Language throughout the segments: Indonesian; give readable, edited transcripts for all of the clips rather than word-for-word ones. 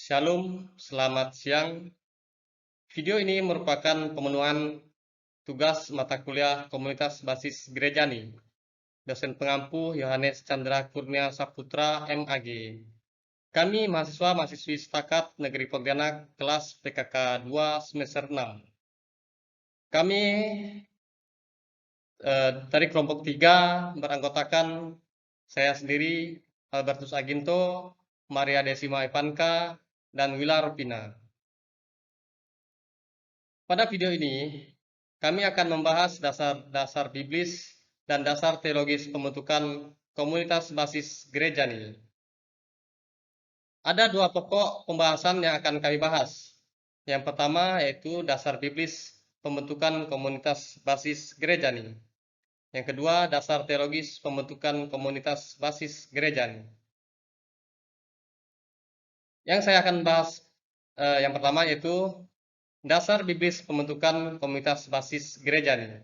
Shalom, selamat siang. Video ini merupakan pemenuhan tugas mata kuliah Komunitas Basis Gerejani, dosen pengampu Yohanes Chandra Kurnia Saputra, MAG. Kami mahasiswa-mahasiswi Setakat Negeri Pontianak, kelas PKK 2 semester 6. Kami dari kelompok 3 beranggotakan saya sendiri, Albertus Aginto, Maria Desima Ivanka, dan Wila Rupina. Pada video ini, kami akan membahas dasar-dasar biblis dan dasar teologis pembentukan komunitas basis Gerejani. Ada dua pokok pembahasan yang akan kami bahas. Yang pertama yaitu dasar biblis pembentukan komunitas basis Gerejani. Yang kedua, dasar teologis pembentukan komunitas basis Gerejani. Yang saya akan bahas yang pertama yaitu dasar biblis pembentukan komunitas basis Gerejani.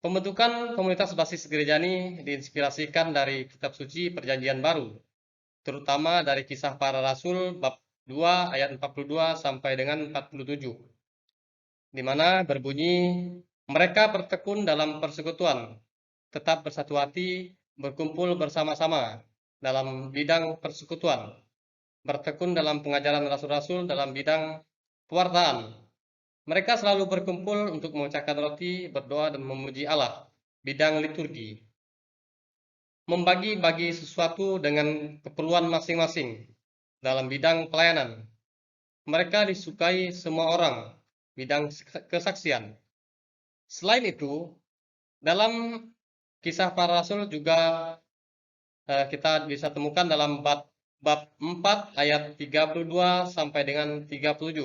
Pembentukan komunitas basis Gerejani diinspirasikan dari kitab suci Perjanjian Baru, terutama dari Kisah Para Rasul bab 2 ayat 42 sampai dengan 47, di mana berbunyi, mereka bertekun dalam persekutuan, tetap bersatu hati, berkumpul bersama-sama dalam bidang persekutuan, bertekun dalam pengajaran rasul-rasul dalam bidang pewartaan. Mereka selalu berkumpul untuk memecahkan roti, berdoa, dan memuji Allah. Bidang liturgi. Membagi-bagi sesuatu dengan keperluan masing-masing. Dalam bidang pelayanan. Mereka disukai semua orang. Bidang kesaksian. Selain itu, dalam Kisah Para Rasul juga kita bisa temukan dalam bab 4 ayat 32 sampai dengan 37.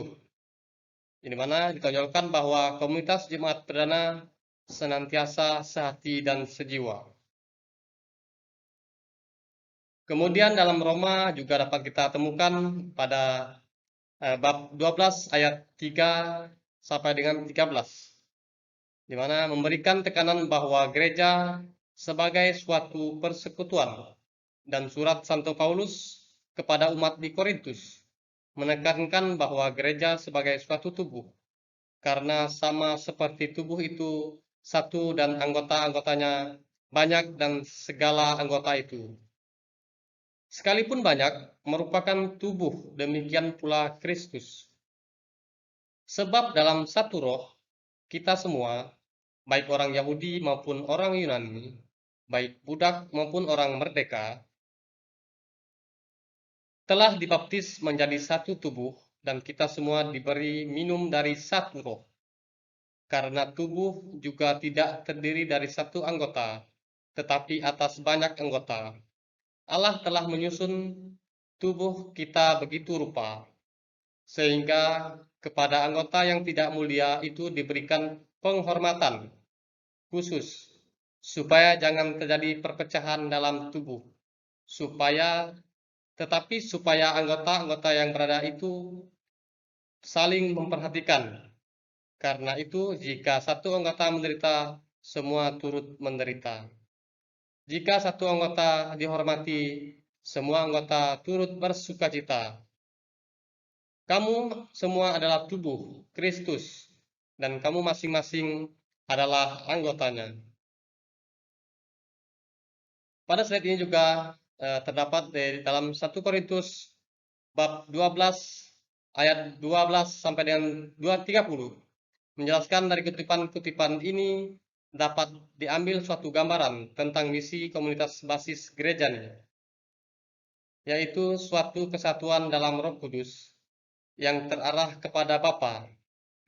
Di mana ditonjolkan bahwa komunitas jemaat perdana senantiasa sehati dan sejiwa. Kemudian dalam Roma juga dapat kita temukan pada bab 12 ayat 3 sampai dengan 13. Di mana memberikan tekanan bahwa gereja sebagai suatu persekutuan dan surat Santo Paulus kepada umat di Korintus menekankan bahwa gereja sebagai suatu tubuh, karena sama seperti tubuh itu satu dan anggota-anggotanya banyak dan segala anggota itu, sekalipun banyak, merupakan tubuh, demikian pula Kristus. Sebab dalam satu roh, kita semua, baik orang Yahudi maupun orang Yunani, baik budak maupun orang merdeka, telah dibaptis menjadi satu tubuh, dan kita semua diberi minum dari satu roh. Karena tubuh juga tidak terdiri dari satu anggota, tetapi atas banyak anggota. Allah telah menyusun tubuh kita begitu rupa, sehingga kepada anggota yang tidak mulia itu diberikan penghormatan khusus, supaya jangan terjadi perpecahan dalam tubuh, tetapi supaya anggota-anggota yang berada itu saling memperhatikan. Karena itu, jika satu anggota menderita, semua turut menderita. Jika satu anggota dihormati, semua anggota turut bersukacita. Kamu semua adalah tubuh Kristus, dan kamu masing-masing adalah anggotanya. Pada slide ini juga terdapat di dalam 1 Korintus bab 12 ayat 12 sampai dengan 230 menjelaskan dari kutipan-kutipan ini dapat diambil suatu gambaran tentang misi komunitas basis gerejanya, yaitu suatu kesatuan dalam Roh Kudus yang terarah kepada Bapa,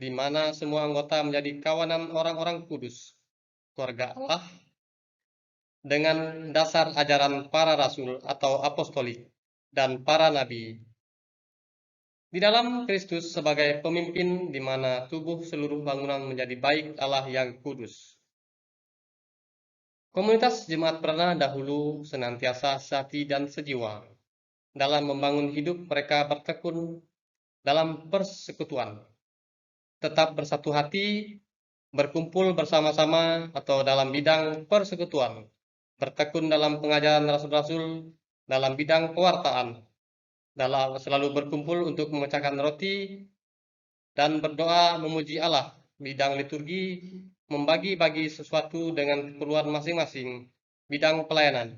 di mana semua anggota menjadi kawanan orang-orang kudus, keluarga Allah, dengan dasar ajaran para rasul atau apostolik dan para nabi. Di dalam Kristus sebagai pemimpin, di mana tubuh seluruh bangunan menjadi baik Allah yang kudus. Komunitas jemaat perdana dahulu senantiasa sehati dan sejiwa. Dalam membangun hidup, mereka bertekun dalam persekutuan, tetap bersatu hati, berkumpul bersama-sama atau dalam bidang persekutuan, bertekun dalam pengajaran rasul-rasul, dalam bidang pewartaan, selalu berkumpul untuk memecahkan roti dan berdoa memuji Allah. Bidang liturgi membagi-bagi sesuatu dengan keperluan masing-masing. Bidang pelayanan.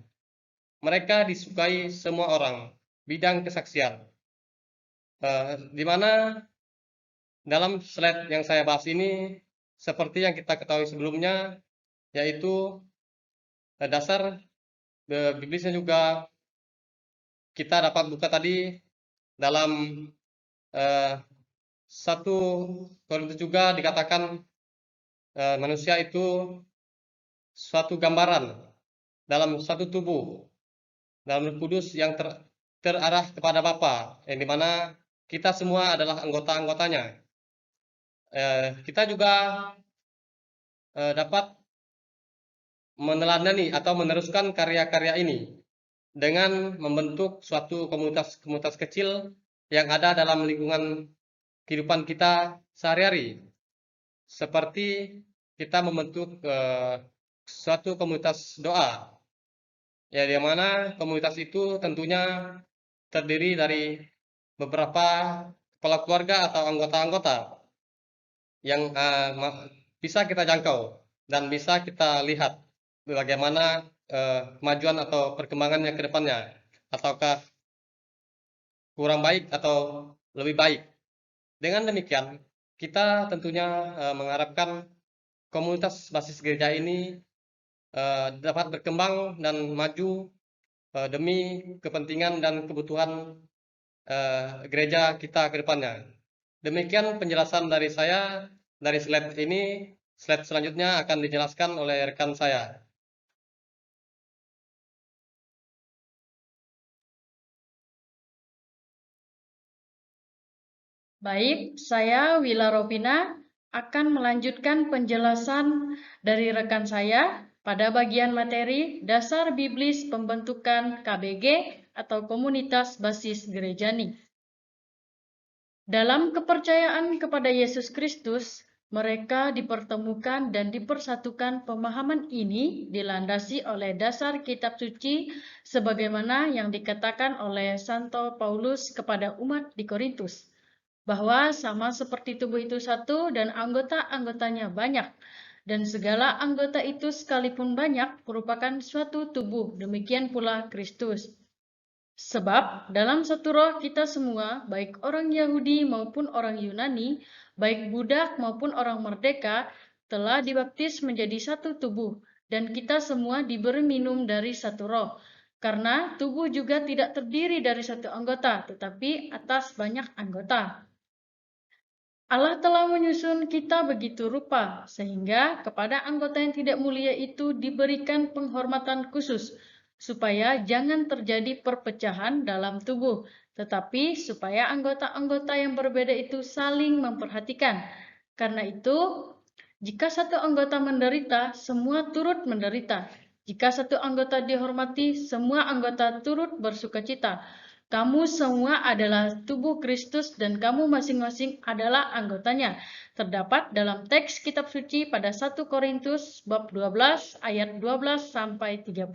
Mereka disukai semua orang. Bidang kesaksian. Di mana dalam slide yang saya bahas ini, seperti yang kita ketahui sebelumnya, yaitu dasar biblisnya juga kita dapat buka tadi dalam 1 Korintus juga dikatakan manusia itu suatu gambaran dalam satu tubuh, dalam Roh Kudus yang terarah kepada Bapa, yang dimana kita semua adalah anggota-anggotanya. Kita juga dapat meneladani atau meneruskan karya-karya ini dengan membentuk suatu komunitas-komunitas kecil yang ada dalam lingkungan kehidupan kita sehari-hari. Seperti kita membentuk suatu komunitas doa, ya, di mana komunitas itu tentunya terdiri dari beberapa kepala keluarga atau anggota-anggota yang bisa kita jangkau dan bisa kita lihat bagaimana kemajuan atau perkembangannya ke depannya, ataukah kurang baik atau lebih baik. Dengan demikian, kita tentunya mengharapkan komunitas basis gereja ini dapat berkembang dan maju demi kepentingan dan kebutuhan gereja kita ke depannya. Demikian penjelasan dari saya dari slide ini. Slide selanjutnya akan dijelaskan oleh rekan saya. Baik, saya Wila Rovina akan melanjutkan penjelasan dari rekan saya pada bagian materi dasar biblis pembentukan KBG atau Komunitas Basis Gerejani. Dalam kepercayaan kepada Yesus Kristus, mereka dipertemukan dan dipersatukan. Pemahaman ini dilandasi oleh dasar kitab suci sebagaimana yang dikatakan oleh Santo Paulus kepada umat di Korintus, bahwa sama seperti tubuh itu satu dan anggota-anggotanya banyak, dan segala anggota itu sekalipun banyak merupakan suatu tubuh, demikian pula Kristus. Sebab dalam satu roh kita semua, baik orang Yahudi maupun orang Yunani, baik budak maupun orang merdeka, telah dibaptis menjadi satu tubuh, dan kita semua diberi minum dari satu roh. Karena tubuh juga tidak terdiri dari satu anggota, tetapi atas banyak anggota. Allah telah menyusun kita begitu rupa, sehingga kepada anggota yang tidak mulia itu diberikan penghormatan khusus, supaya jangan terjadi perpecahan dalam tubuh, tetapi supaya anggota-anggota yang berbeda itu saling memperhatikan. Karena itu, jika satu anggota menderita, semua turut menderita. Jika satu anggota dihormati, semua anggota turut bersukacita. Kamu semua adalah tubuh Kristus dan kamu masing-masing adalah anggotanya. Terdapat dalam teks kitab suci pada 1 Korintus bab 12 ayat 12 sampai 30.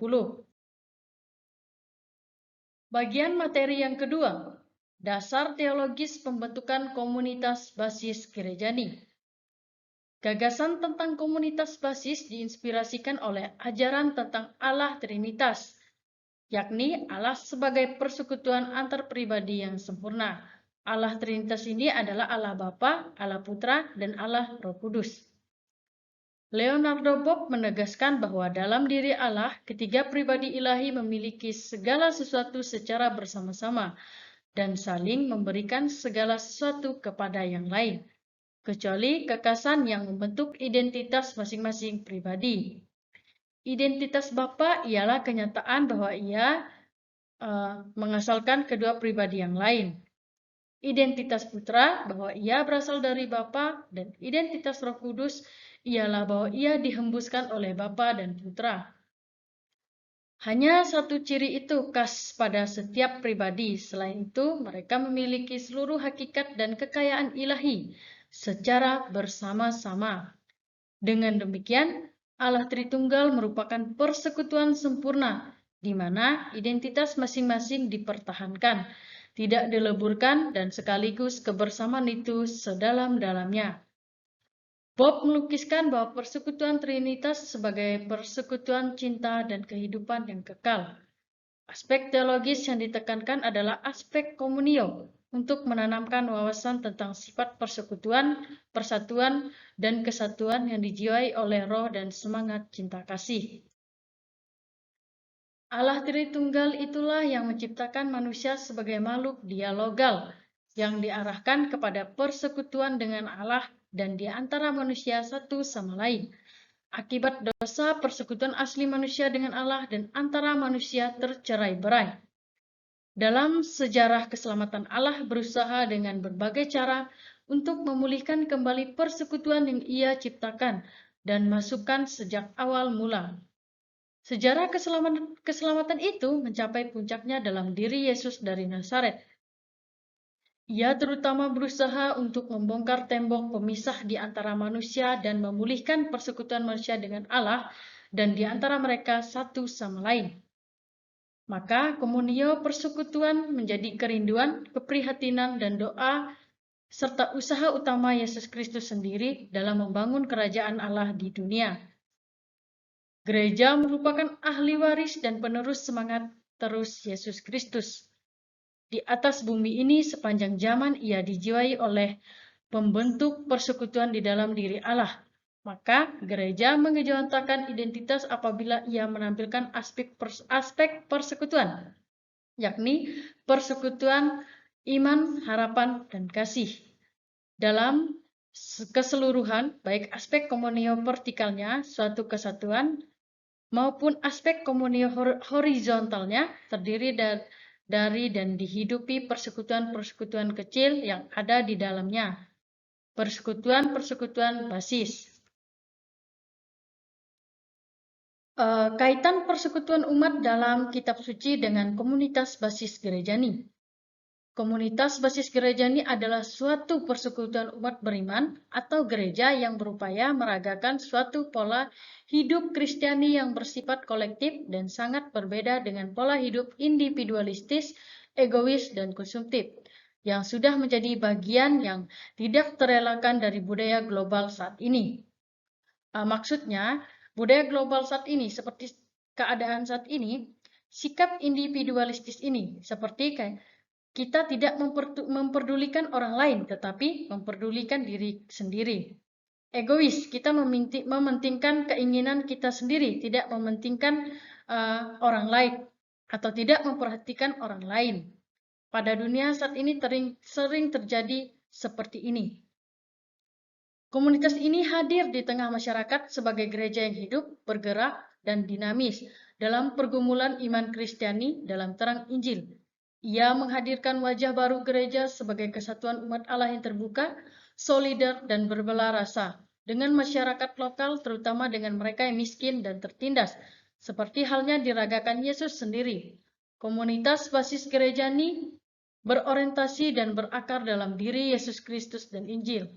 Bagian materi yang kedua, dasar teologis pembentukan komunitas basis gerejani. Gagasan tentang komunitas basis diinspirasikan oleh ajaran tentang Allah Trinitas, yakni Allah sebagai persekutuan antar pribadi yang sempurna. Allah Trinitas ini adalah Allah Bapa, Allah Putra, dan Allah Roh Kudus. Leonardo Bob menegaskan bahwa dalam diri Allah, ketiga pribadi ilahi memiliki segala sesuatu secara bersama-sama dan saling memberikan segala sesuatu kepada yang lain, kecuali kekasan yang membentuk identitas masing-masing pribadi. Identitas Bapa ialah kenyataan bahwa ia mengasalkan kedua pribadi yang lain. Identitas Putra bahwa ia berasal dari Bapa, dan identitas Roh Kudus ialah bahwa ia dihembuskan oleh Bapa dan Putra. Hanya satu ciri itu khas pada setiap pribadi. Selain itu, mereka memiliki seluruh hakikat dan kekayaan ilahi secara bersama-sama. Dengan demikian, Allah Tritunggal merupakan persekutuan sempurna, di mana identitas masing-masing dipertahankan, tidak dileburkan, dan sekaligus kebersamaan itu sedalam-dalamnya. Bob melukiskan bahwa persekutuan Trinitas sebagai persekutuan cinta dan kehidupan yang kekal. Aspek teologis yang ditekankan adalah aspek komunio untuk menanamkan wawasan tentang sifat persekutuan, persatuan, dan kesatuan yang dijiwai oleh roh dan semangat cinta kasih. Allah Tritunggal itulah yang menciptakan manusia sebagai makhluk dialogal yang diarahkan kepada persekutuan dengan Allah dan di antara manusia satu sama lain. Akibat dosa, persekutuan asli manusia dengan Allah dan antara manusia tercerai-berai. Dalam sejarah keselamatan, Allah berusaha dengan berbagai cara untuk memulihkan kembali persekutuan yang Ia ciptakan dan masukkan sejak awal mula. Sejarah keselamatan itu mencapai puncaknya dalam diri Yesus dari Nazaret. Ia terutama berusaha untuk membongkar tembok pemisah di antara manusia dan memulihkan persekutuan manusia dengan Allah dan di antara mereka satu sama lain. Maka komunio persekutuan menjadi kerinduan, keprihatinan, dan doa serta usaha utama Yesus Kristus sendiri dalam membangun kerajaan Allah di dunia. Gereja merupakan ahli waris dan penerus semangat terus Yesus Kristus. Di atas bumi ini sepanjang zaman ia dijiwai oleh pembentuk persekutuan di dalam diri Allah. Maka gereja mengejawantahkan identitas apabila ia menampilkan aspek persekutuan, yakni persekutuan iman, harapan, dan kasih. Dalam keseluruhan, baik aspek komunio vertikalnya, suatu kesatuan, maupun aspek komunio horizontalnya terdiri dari dan dihidupi persekutuan-persekutuan kecil yang ada di dalamnya. Persekutuan-persekutuan basis. Kaitan persekutuan umat dalam kitab suci dengan komunitas basis gerejani. Komunitas basis gerejani adalah suatu persekutuan umat beriman atau gereja yang berupaya meragakan suatu pola hidup Kristiani yang bersifat kolektif dan sangat berbeda dengan pola hidup individualistis, egois, dan konsumtif yang sudah menjadi bagian yang tidak terelakkan dari budaya global saat ini. Maksudnya, budaya global saat ini seperti keadaan saat ini, sikap individualistis ini seperti kita tidak memperdulikan orang lain, tetapi memperdulikan diri sendiri. Egois, kita mementingkan keinginan kita sendiri, tidak mementingkan orang lain, atau tidak memperhatikan orang lain. Pada dunia saat ini sering terjadi seperti ini. Komunitas ini hadir di tengah masyarakat sebagai gereja yang hidup, bergerak, dan dinamis dalam pergumulan iman Kristiani dalam terang Injil. Ia menghadirkan wajah baru gereja sebagai kesatuan umat Allah yang terbuka, solidar, dan berbelah rasa dengan masyarakat lokal, terutama dengan mereka yang miskin dan tertindas, seperti halnya diragakan Yesus sendiri. Komunitas basis gerejani berorientasi dan berakar dalam diri Yesus Kristus dan Injil.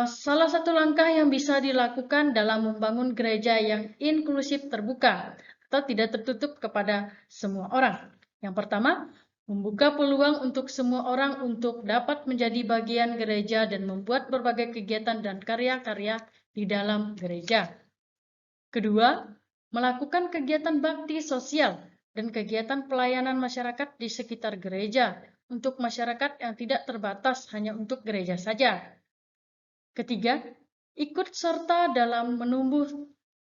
Salah satu langkah yang bisa dilakukan dalam membangun gereja yang inklusif terbuka atau tidak tertutup kepada semua orang. Yang pertama, membuka peluang untuk semua orang untuk dapat menjadi bagian gereja dan membuat berbagai kegiatan dan karya-karya di dalam gereja. Kedua, melakukan kegiatan bakti sosial dan kegiatan pelayanan masyarakat di sekitar gereja untuk masyarakat yang tidak terbatas hanya untuk gereja saja. Ketiga, ikut serta dalam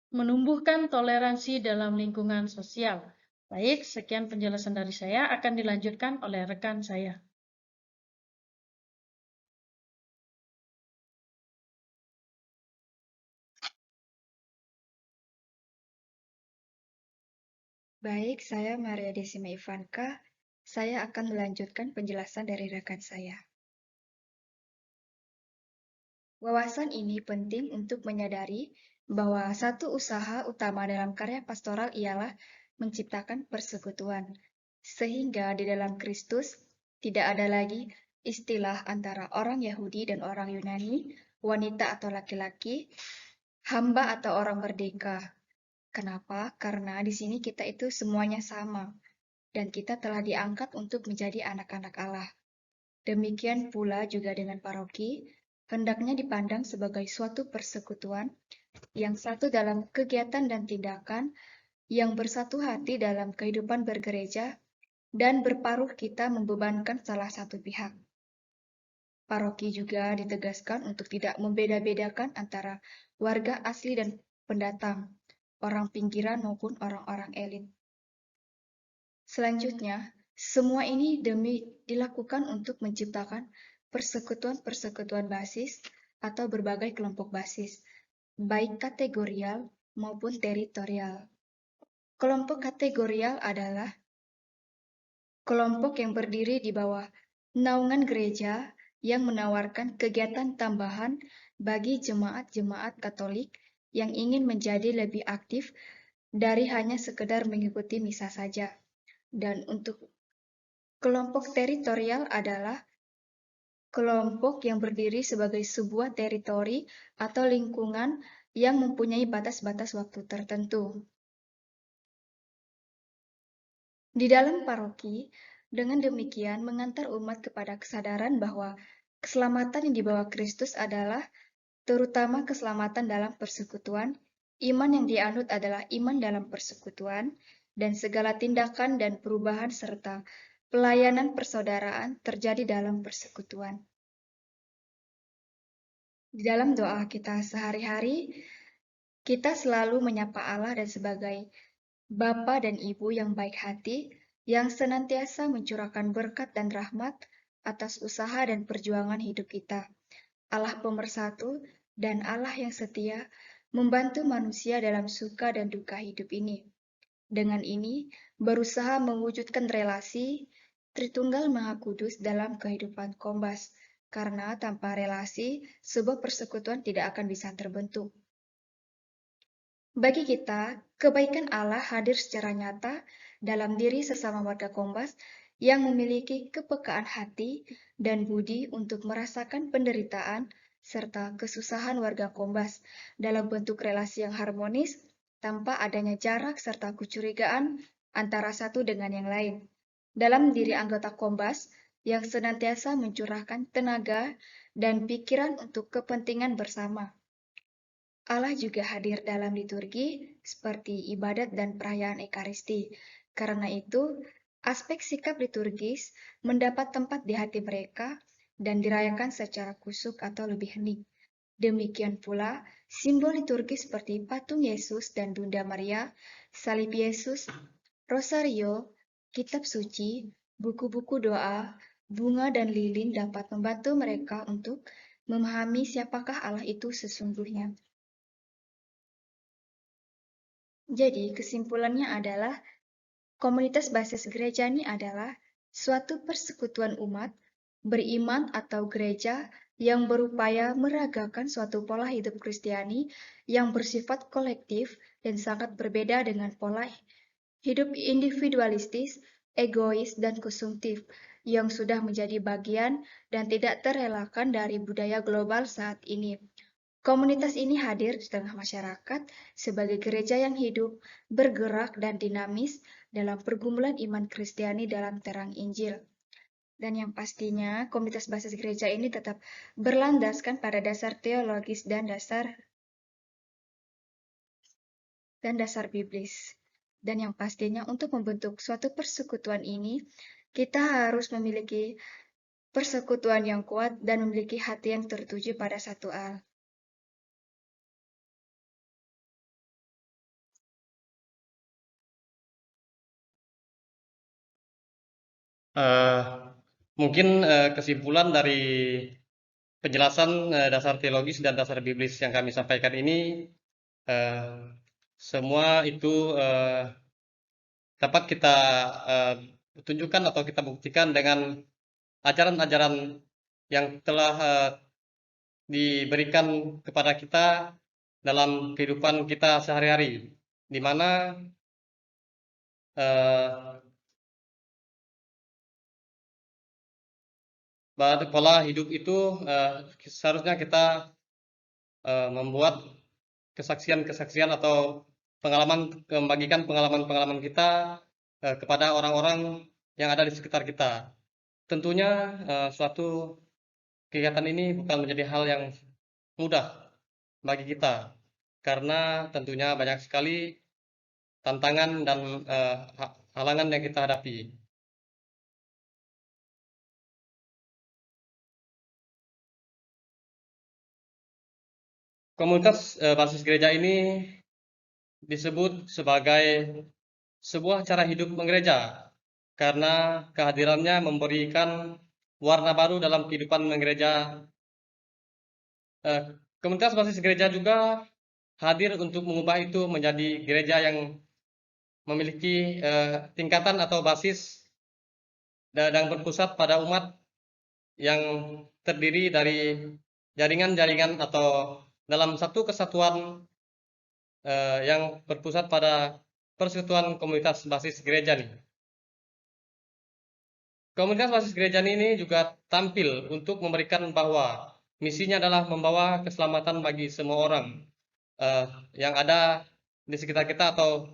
menumbuhkan toleransi dalam lingkungan sosial. Baik, sekian penjelasan dari saya, akan dilanjutkan oleh rekan saya. Baik, saya Maria Desima Ivanka. Saya akan melanjutkan penjelasan dari rekan saya. Wawasan ini penting untuk menyadari bahwa satu usaha utama dalam karya pastoral ialah menciptakan persekutuan, sehingga di dalam Kristus tidak ada lagi istilah antara orang Yahudi dan orang Yunani, wanita atau laki-laki, hamba atau orang merdeka, Kenapa? Karena di sini kita itu semuanya sama, dan kita telah diangkat untuk menjadi anak-anak Allah. Demikian pula juga dengan paroki, hendaknya dipandang sebagai suatu persekutuan yang satu dalam kegiatan dan tindakan, yang bersatu hati dalam kehidupan bergereja, dan berparuh kita membebankan salah satu pihak. Paroki juga ditegaskan untuk tidak membeda-bedakan antara warga asli dan pendatang, orang pinggiran maupun orang-orang elit. Selanjutnya, semua ini demi dilakukan untuk menciptakan persekutuan-persekutuan basis atau berbagai kelompok basis, baik kategorial maupun teritorial. Kelompok kategorial adalah kelompok yang berdiri di bawah naungan gereja yang menawarkan kegiatan tambahan bagi jemaat-jemaat Katolik yang ingin menjadi lebih aktif dari hanya sekedar mengikuti misa saja. Dan untuk kelompok teritorial adalah kelompok yang berdiri sebagai sebuah teritori atau lingkungan yang mempunyai batas-batas waktu tertentu. Di dalam paroki, dengan demikian mengantar umat kepada kesadaran bahwa keselamatan yang dibawa Kristus adalah terutama keselamatan dalam persekutuan, iman yang dianut adalah iman dalam persekutuan, dan segala tindakan dan perubahan serta pelayanan persaudaraan terjadi dalam persekutuan. Di dalam doa kita sehari-hari, kita selalu menyapa Allah dan sebagai Bapa dan Ibu yang baik hati, yang senantiasa mencurahkan berkat dan rahmat atas usaha dan perjuangan hidup kita. Allah pemersatu dan Allah yang setia membantu manusia dalam suka dan duka hidup ini. Dengan ini, berusaha mewujudkan relasi Tritunggal Maha Kudus dalam kehidupan Kombas, karena tanpa relasi, sebuah persekutuan tidak akan bisa terbentuk. Bagi kita, kebaikan Allah hadir secara nyata dalam diri sesama warga Kombas yang memiliki kepekaan hati dan budi untuk merasakan penderitaan serta kesusahan warga Kombas dalam bentuk relasi yang harmonis tanpa adanya jarak serta kecurigaan antara satu dengan yang lain. Dalam diri anggota Kombas yang senantiasa mencurahkan tenaga dan pikiran untuk kepentingan bersama. Allah juga hadir dalam liturgi seperti ibadat dan perayaan Ekaristi. Karena itu, aspek sikap liturgis mendapat tempat di hati mereka dan dirayakan secara kusuk atau lebih hening. Demikian pula, simbol liturgis seperti patung Yesus dan Bunda Maria, salib Yesus, rosario, kitab suci, buku-buku doa, bunga dan lilin dapat membantu mereka untuk memahami siapakah Allah itu sesungguhnya. Jadi, kesimpulannya adalah komunitas basis gereja ini adalah suatu persekutuan umat beriman atau gereja yang berupaya meragakan suatu pola hidup Kristiani yang bersifat kolektif dan sangat berbeda dengan pola hidup individualistis, egois, dan konsumtif yang sudah menjadi bagian dan tidak terelakkan dari budaya global saat ini. Komunitas ini hadir di tengah masyarakat sebagai gereja yang hidup, bergerak, dan dinamis dalam pergumulan iman Kristiani dalam terang Injil. Dan yang pastinya, komunitas basis gereja ini tetap berlandaskan pada dasar teologis dan dasar biblis. Dan yang pastinya untuk membentuk suatu persekutuan ini, kita harus memiliki persekutuan yang kuat dan memiliki hati yang tertuju pada satu Allah. Mungkin kesimpulan dari penjelasan dasar teologis dan dasar biblis yang kami sampaikan ini, semua itu dapat kita tunjukkan atau kita buktikan dengan ajaran-ajaran yang telah diberikan kepada kita dalam kehidupan kita sehari-hari, di mana pola hidup itu seharusnya kita membuat kesaksian-kesaksian atau membagikan pengalaman-pengalaman kita kepada orang-orang yang ada di sekitar kita. Tentunya suatu kegiatan ini bukan menjadi hal yang mudah bagi kita, karena tentunya banyak sekali tantangan dan halangan yang kita hadapi. Komunitas basis gereja ini disebut sebagai sebuah cara hidup menggereja, karena kehadirannya memberikan warna baru dalam kehidupan menggereja. Komunitas basis gereja juga hadir untuk mengubah itu menjadi gereja yang memiliki tingkatan atau basis dan berpusat pada umat yang terdiri dari jaringan-jaringan atau dalam satu kesatuan yang berpusat pada persekutuan komunitas basis gereja nih. Komunitas basis gereja ini juga tampil untuk memberikan bahwa misinya adalah membawa keselamatan bagi semua orang yang ada di sekitar kita atau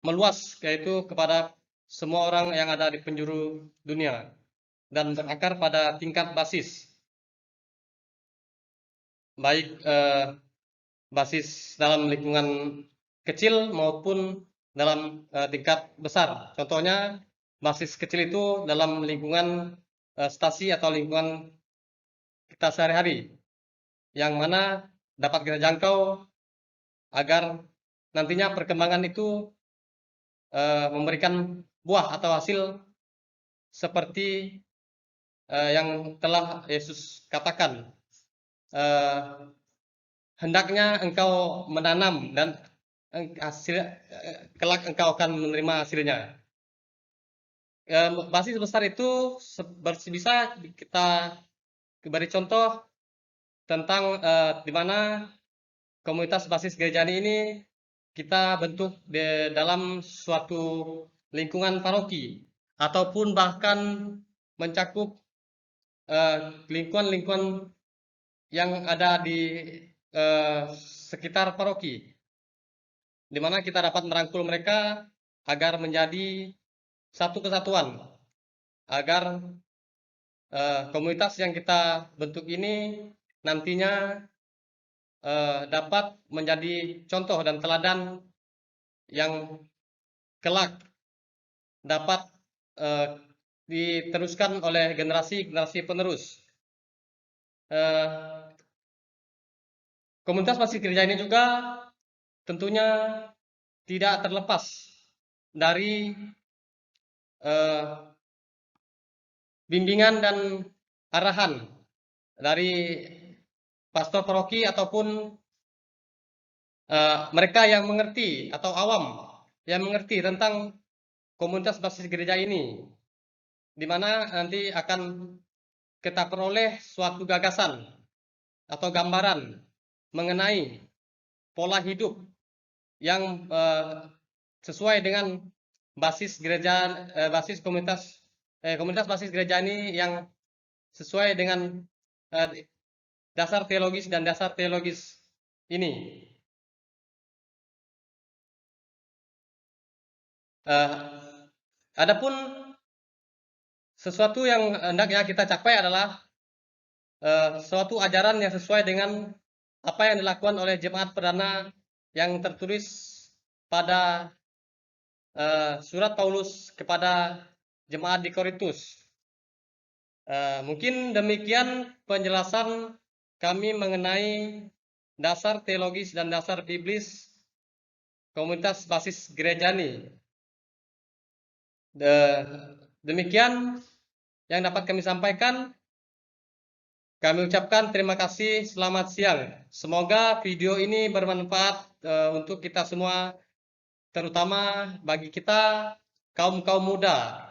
meluas, yaitu kepada semua orang yang ada di penjuru dunia dan berakar pada tingkat basis, baik basis dalam lingkungan kecil maupun dalam tingkat besar. Contohnya basis kecil itu dalam lingkungan stasi atau lingkungan kita sehari-hari, yang mana dapat kita jangkau agar nantinya perkembangan itu memberikan buah atau hasil seperti yang telah Yesus katakan, hendaknya engkau menanam dan kelak engkau akan menerima hasilnya. Basis besar itu bisa kita beri contoh tentang di mana komunitas basis gereja ini kita bentuk di dalam suatu lingkungan paroki, ataupun bahkan mencakup lingkungan-lingkungan yang ada di sekitar paroki, di mana kita dapat merangkul mereka agar menjadi satu kesatuan, agar komunitas yang kita bentuk ini nantinya dapat menjadi contoh dan teladan yang kelak dapat diteruskan oleh generasi-generasi penerus. Komunitas basis gereja ini juga tentunya tidak terlepas dari bimbingan dan arahan dari pastor paroki ataupun mereka yang mengerti atau awam yang mengerti tentang komunitas basis gereja ini, di mana nanti akan kita peroleh suatu gagasan atau gambaran mengenai pola hidup yang sesuai dengan basis gereja, basis komunitas basis gereja ini, yang sesuai dengan dasar teologis dan dasar teologis ini. Adapun sesuatu yang hendaknya kita capai adalah suatu ajaran yang sesuai dengan apa yang dilakukan oleh jemaat perdana yang tertulis pada surat Paulus kepada jemaat di Korintus. Mungkin demikian penjelasan kami mengenai dasar teologis dan dasar biblis komunitas basis gereja ini. Demikian yang dapat kami sampaikan. Kami ucapkan terima kasih, selamat siang. Semoga video ini bermanfaat untuk kita semua, terutama bagi kita kaum-kaum muda.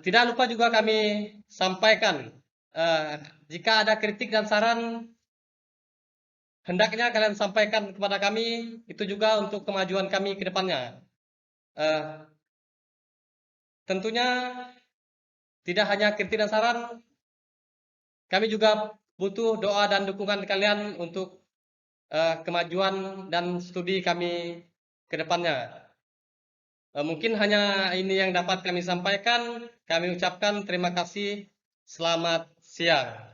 Tidak lupa juga kami sampaikan, jika ada kritik dan saran, hendaknya kalian sampaikan kepada kami, itu juga untuk kemajuan kami ke depannya. Tentunya tidak hanya kritik dan saran, kami juga butuh doa dan dukungan kalian untuk kemajuan dan studi kami ke depannya. Mungkin hanya ini yang dapat kami sampaikan. Kami ucapkan terima kasih. Selamat siang.